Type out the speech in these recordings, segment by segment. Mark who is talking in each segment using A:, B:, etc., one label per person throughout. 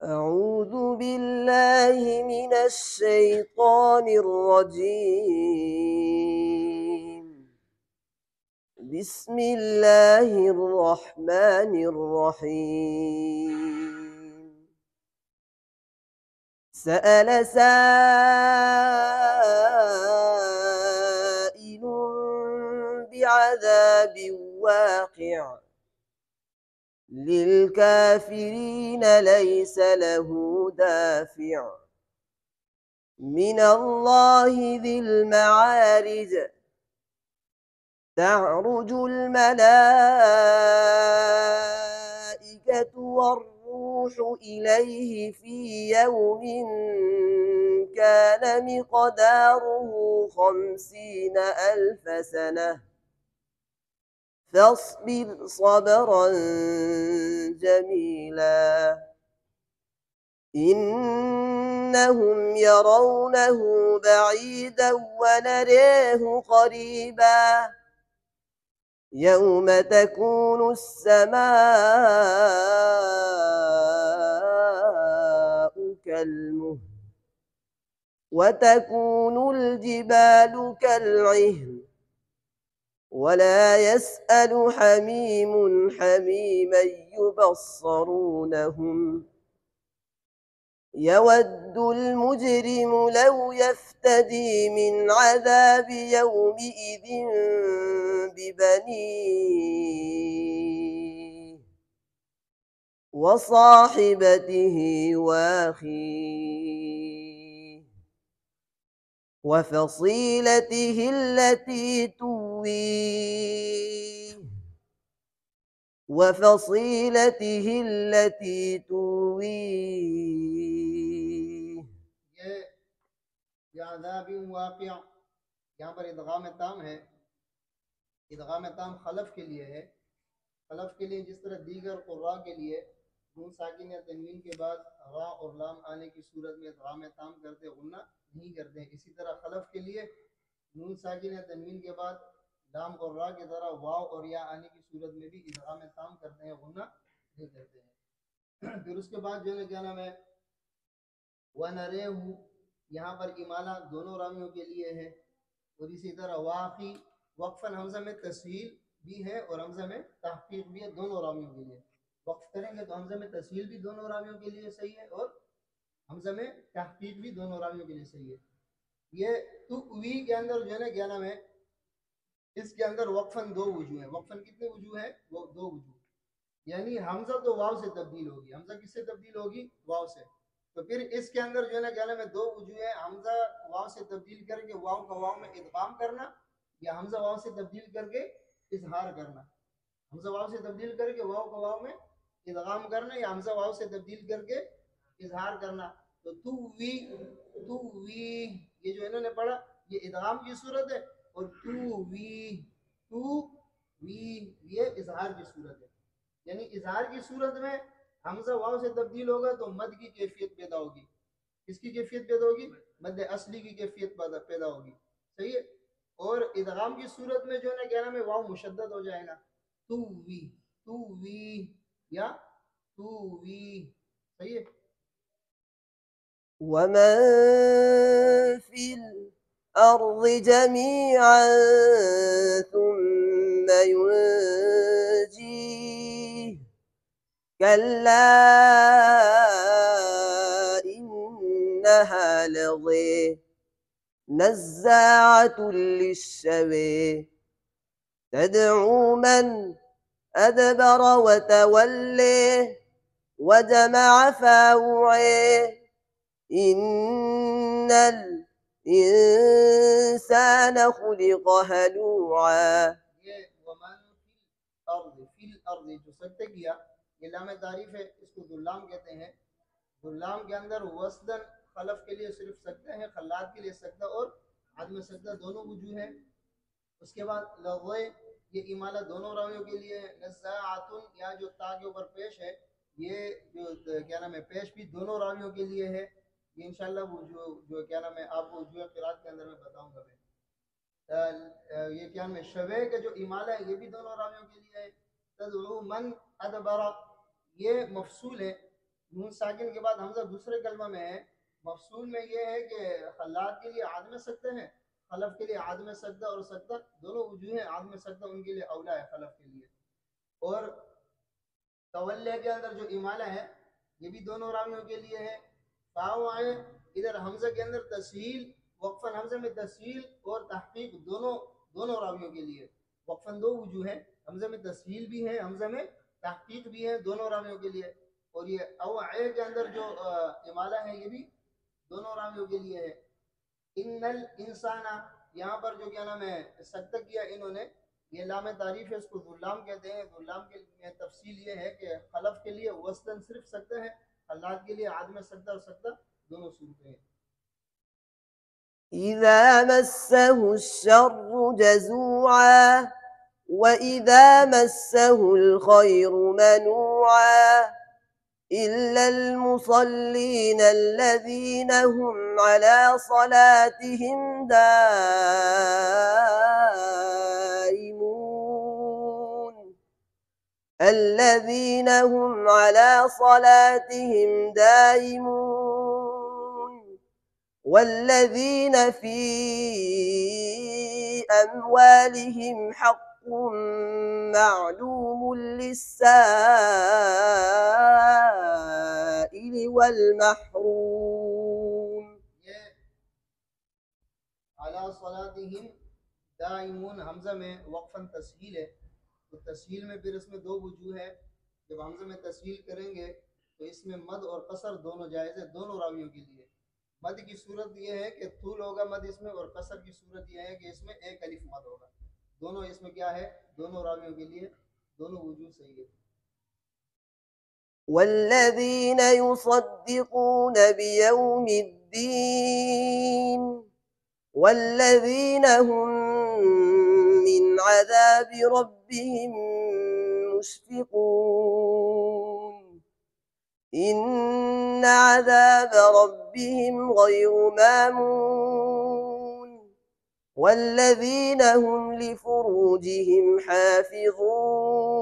A: أعوذ بالله من الشيطان الرجيم. بسم الله الرحمن الرحيم. سأل سائل بعذاب واقع للكافرين ليس له دافع من الله ذي المعارج. تعرج الملائكة والروح إليه في يوم كان مقداره 50,000 سنة فاصبر صبرا جميلا إنهم يرونه بعيدا ونريه قريبا يوم تكون السماء كالمهل وتكون الجبال كالعهن ولا يسأل حميم حميما يبصرونهم يود المجرم لو يفتدي من عذاب يومئذ ببنيه وصاحبته وأخيه وفصيلته التي تؤويه
B: ये अज़ाब वाक़िअ, यहाँ पर इदगाम ताम है। इदगाम ताम खलफ के लिए है। खलफ के लिए जिस तरह दीगर क़ुर्रा के लिए नून साकिन या तनवीन के बाद रा और लाम आने की सूरत में इदगाम ताम करते गुन्ना नहीं करते, इसी तरह खलफ के लिए नून साकिन या तनवीन के बाद लाम और रा की तरह वाव और या आने की सूरत में भी इदगाम ताम करते हैं, गुन्ना नहीं करते हैं। फिर उसके बाद जो है क्या नाम है, वनरेहु, यहाँ पर इमाला दोनों रावियों के लिए है। और इसी तरह वाक़ी वक्फन हमजा में तस्हील भी है और हमजा में तहक़ीक़ भी है, दोनों रावियों के लिए। वक्फ करेंगे तो हमजा में तस्हील भी दोनों रावियों के लिए सही है और हमजा में तहक़ीक़ भी दोनों रावियों के लिए सही है। ये तुवी के अंदर जो है ना क्या नाम है, इसके अंदर वक्फन दो वजू है। वक्फन कितने वजू है? वो दो वजू। यानी हमजा तो वाव से तब्दील होगी। हमजा किससे तब्दील होगी? वाव से। तो फिर इसके अंदर जो है ना क्या नाम है, दो वजू है। हमजा वाव से तब्दील करके वाव का वाव में इदगाम करना, या हमजा वाव से तब्दील करके इजहार करना। हमजा वाव से तब्दील करके वाव का वाव में इदगाम करना, या हमजा वाव से तब्दील करके इजहार करना। तो तू वी ये जो इन्होंने पढ़ा ये इदगाम की सूरत है, और तू वी ये इजहार की सूरत है। यानी इजहार की सूरत में हमजा वाव से तब्दील होगा तो मद की कैफियत पैदा होगी। किसकी कैफियत पैदा होगी? मद असली की कैफियत पैदा होगी। सही है। और इदगाम की सूरत में जो है ना क्या नाम है, वाव मुशद्दद हो जाएगा। तू वी या तू वी। सही है।
A: ومن في الأرض جميعا ثم ينجيه كلا إنها لظى نزاعة للشوى تدعو من أدبر وتولي وجمع فاوعي إن الإنسان خلق هلوعا।
B: ये वमन फिल अर्द जो सत्य किया, ये लाम तारीफ है, इसको दुल्लाम कहते हैं। दुल्लाम के अंदर वसदन खलफ के लिए सिर्फ सकता है, खल्लात के लिए सकता और आदम सकता दोनों वजूह है। उसके बाद लग़्वे ये इमाला दोनों रावियों के लिए। नज़्ज़ाअतुन या जो ता के ऊपर पेश है, ये जो क्या नाम है पेश भी दोनों रावियों के लिए है। ये इंशाल्लाह वो जो क्या नाम है आपको जो क़िरात के अंदर मैं बताऊंगा। मैं ये क्या नाम है शवे का जो इमाला है ये भी दोनों रावियों के लिए है। तदउ मन अदबरा ये मफसूल है। नून साकिन के बाद हमजा दूसरे कलमा में है। मफसूल में ये है कि खल्लाद के लिए आदम सकते हैं, खलफ के लिए आदम सकता और सकता दोनों वजूहें आदम सकता उनके लिए अवला है खलफ के लिए। और तवल्ले के अंदर जो इमाला है ये भी दोनों रावियों के लिए है। फाव आए इधर हमजा के अंदर तस्हील, वक्फन हमजा में तस्हील और तहकीक दोनों दोनों रावियों के लिए। वक्फन दो वजूह है, हमजा में तस्हील भी है, हमजा में तहकीक भी है, दोनों रावियों के लिए। और ये अव ए के अंदर जो इमाला है ये भी दोनों रावियों के लिए है। इन्नल इंसाना, यहाँ पर जो क्या नाम है सख्त किया इन्होंने, ये लाम तारीफ है, इसको जुल्लाम कहते हैं। जुल्लाम के में तफसील ये है कि खलफ के लिए वस्तन सिर्फ सकता है, अल्लाह के लिए आदम सकता और सकता दोनों सूरतें हैं।
A: إذا مسه الشر جزوعا وإذا مسه الخير منوعا إلا المصلين الذين هم على صلاتهم دائمون الذين هم على صلاتهم دائمون والذين في أموالهم حق معلوم للسائل والمحروم.
B: ये अला सलातिहिम दाइमून हमजा में वक्फन तस्हील है, तो तस्हील में फिर इसमें दो वजूह है। जब हमजा में तस्हील करेंगे तो इसमें मद और कसर दोनों जायज़ है दोनों रावियों के लिए। मद की सूरत यह है कि तूल होगा मद इसमें, और कसर की सूरत यह है कि इसमें एक अलिफ मद होगा। दोनों इसमें क्या है, दोनों रावियों के लिए दोनों वजूह सही है।
A: والذين يصدقون بيوم الدين والذين هم من عذاب ربهم مشفقون إن عذاب ربهم غير مامون والذين هم لفروجهم حافظون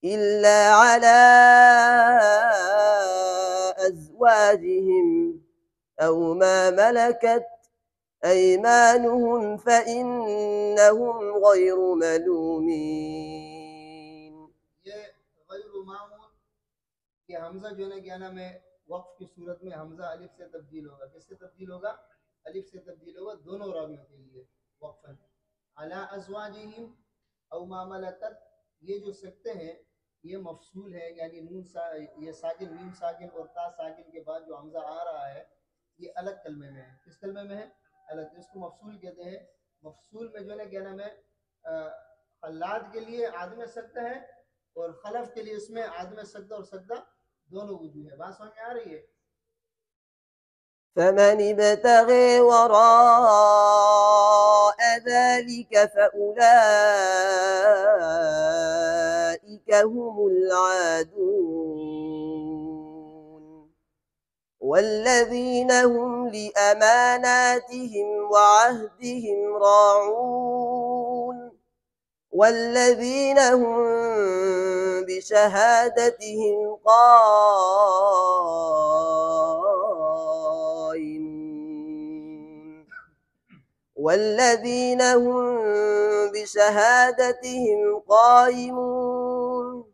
A: إلا على أزواجهم أو ما ملكت أيمانهم فإنهم غير ملومين.
B: ये गैर मामून, ये हमजा जो है क्या नाम है वक्फ की सूरत में हमजा अलिफ से तब्दील होगा। किससे तब्दील होगा, अलिफ से तब्दील होगा दोनों रावियों के लिए वक्फन। अला अज़वाजिहिम औ मा मलकत, ये जो सकते हैं ये मफसूल है, यानी ये साकिन मीम साकिन और ता साकिन के बाद जो हमजा आ रहा है ये अलग कलमे में है। किस कलमे में है, अलग, इसको मफसूल कहते हैं। मफसूल में जो है क्या नाम है खल्लाद के लिए आदम सकता है और खलफ के लिए इसमें आदम सकता और सकता दोनों वजूह है। बात समझ में आ रही है।
A: فمن ابتغي وراء ذلك فأولئك هم العادون والذين هم لأماناتهم وعهدهم راعون والذين هم بشهادتهم قائمون والذين هم بشهادتهم قائمون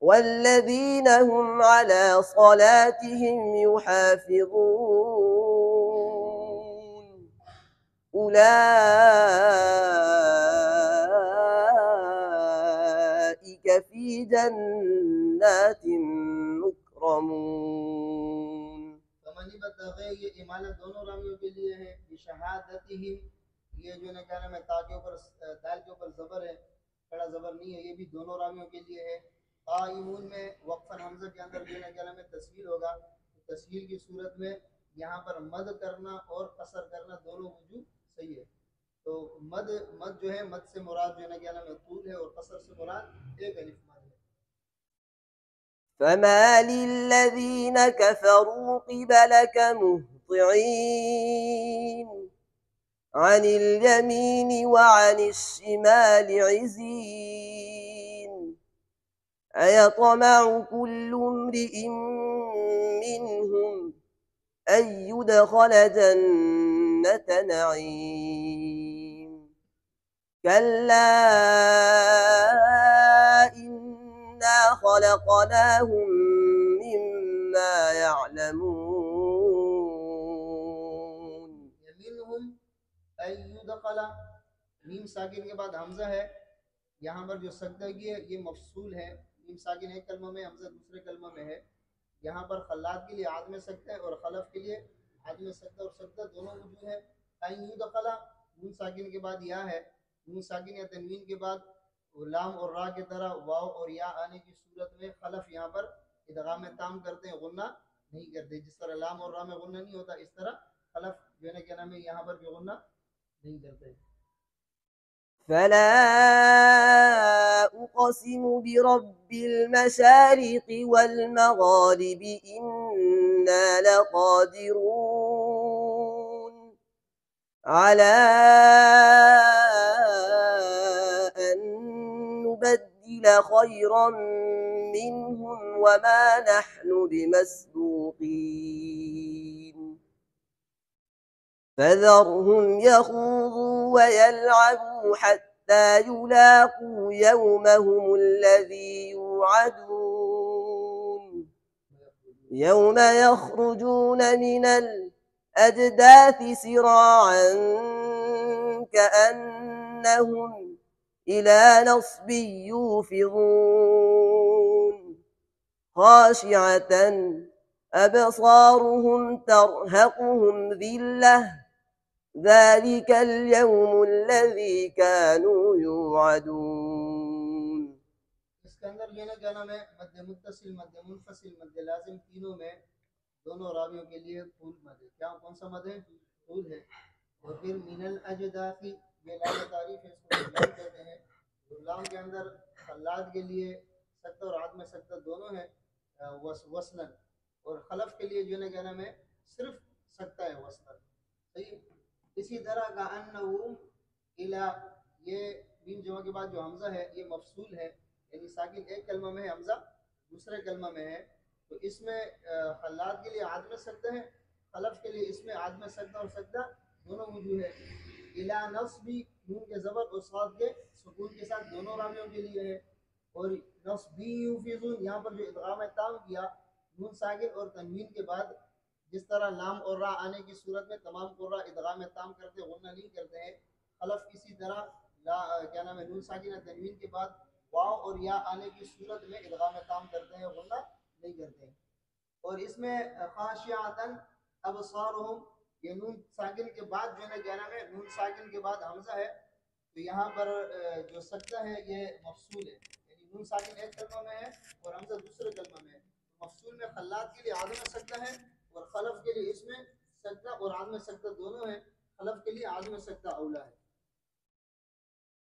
A: والذين هم على صلاتهم يحافظون أولئك في جنات مكرمون.
B: फमनी बतगे ये इमानत दोनों रामियों के लिए है। बिशहादतिहिम, ये जो है क्या नाम है ता के ऊपर दाल के ऊपर जबर है, खड़ा जबर नहीं है, ये भी दोनों रामियों के लिए है। काइमून में वक्फन हमजा के अंदर जो है क्या नाम है तस्हील होगा। तस्हील की सूरत में यहाँ पर मद करना और कसर करना दोनों वजूह सही है। तो मद मद जो है मद से मुराद जो है क्या नाम है तूल है, और कसर से मुराद एक अलिफ मद है।
A: فما للذين كفروا قبلك مهطعين عن اليمين وعن الشمال عزين أيطمع كل امرئ منهم أن يدخل جنة نعيم كلا إنا خلقناهم مما يعلمون.
B: मिनहुम अय्युदखला, मीम साकिन के बाद हमजा है। यहाँ पर जो सजदगी है ये मफसूल है। मीम साकिन एक कलमा में, हमजा दूसरे कलमा में है। यहाँ पर खल्लाद के लिए आदम सजदा है और खलफ के लिए आदम सजदा और सजदा दोनों मौजूद है। अय्युदखला, नून साकिन के बाद या है। नून साकिन या तनवीन के बाद लाम और रा की तरह वाव और या आने की सूरत में खलफ यहाँ पर इदगाम ताम करते हैं, गुन्ना नहीं करते। जिस तरह लाम और रा में गुन्ना नहीं होता, इस तरह खलफ जो है ना क्या नाम है यहाँ पर भी गुन्ना नहीं करते।
A: فلا أقسم برب المشارق والمغارب إنا لقادرون على أن نبدل خيرا منهم وما نحن بمسبوقين فذرهم يخوضوا ويلعبوا حتى يلاقوا يومهم الذي يوعدون يوم يخرجون من الأجداث سراعا كأنهم إلى نصب يوفضون خاشعة أبصارهم ترهقهم ذلة ذلك اليوم الذي كانوا يوعدون.
B: इसके अंदर ये ना क्या नाम है मध्य मुत्तसिल, मध्य मुनफसिल, मध्य लाजिम तीनों में दोनों रावियों के लिए फूल मद है। क्या कौन सा मद है? फूल है। और फिर मिनल अजदाफी, ये लाम तारीफ है, इसको लाम कहते हैं। लाम के अंदर खल्लाद के लिए सख्त और आदम सख्त दोनों है वसलन, और खलफ के लिए जो है क्या नाम है सिर्फ सकता है वसलन। सही। इसी तरह का अन्नहुम इला, ये मीम जमा के बाद जो हमजा है ये मफसूल है, यानी साकिन एक कलमा में है, हमजा दूसरे कलमा में है। तो इसमें खल्लाद के लिए आदम सकता है, खलफ के लिए इसमें आदम सकता और सकता दोनों मौजूद है। इला नस्बी, नून के ज़बर और साद के सुकून के साथ दोनों रामियों के लिए है। और नस्बी यूफिज़ून, यहाँ पर जो इदगाम ताम किया नून साकिन और तनवीन के बाद, जिस तरह लाम और रा आने की सूरत में तमाम कुर्रा इदगाम ताम करते, गुन्ना नहीं करते हैं। खलफ इसी तरह क्या नाम है नून साकिन तनवीन के बाद वाव और या आने की सूरत में इदगाम ताम करते हैं, गुन्ना नहीं करते हैं। और इसमें खाशियातन अबसारुहुम, ये नून साकिन के बाद जो है ना क्या नाम है नून साकिन के बाद हमजा है। तो यहाँ पर जो सकता है ये मफसूल है, यानी नून साकिन एक कलमा में है और हमजा दूसरे कलमा में है। मफसूल में खल्लाद के लिए आदम सकता है और खलफ के लिए इसमें सकता और आदम सकता दोनों है। खलफ के लिए आदम सकता औला है।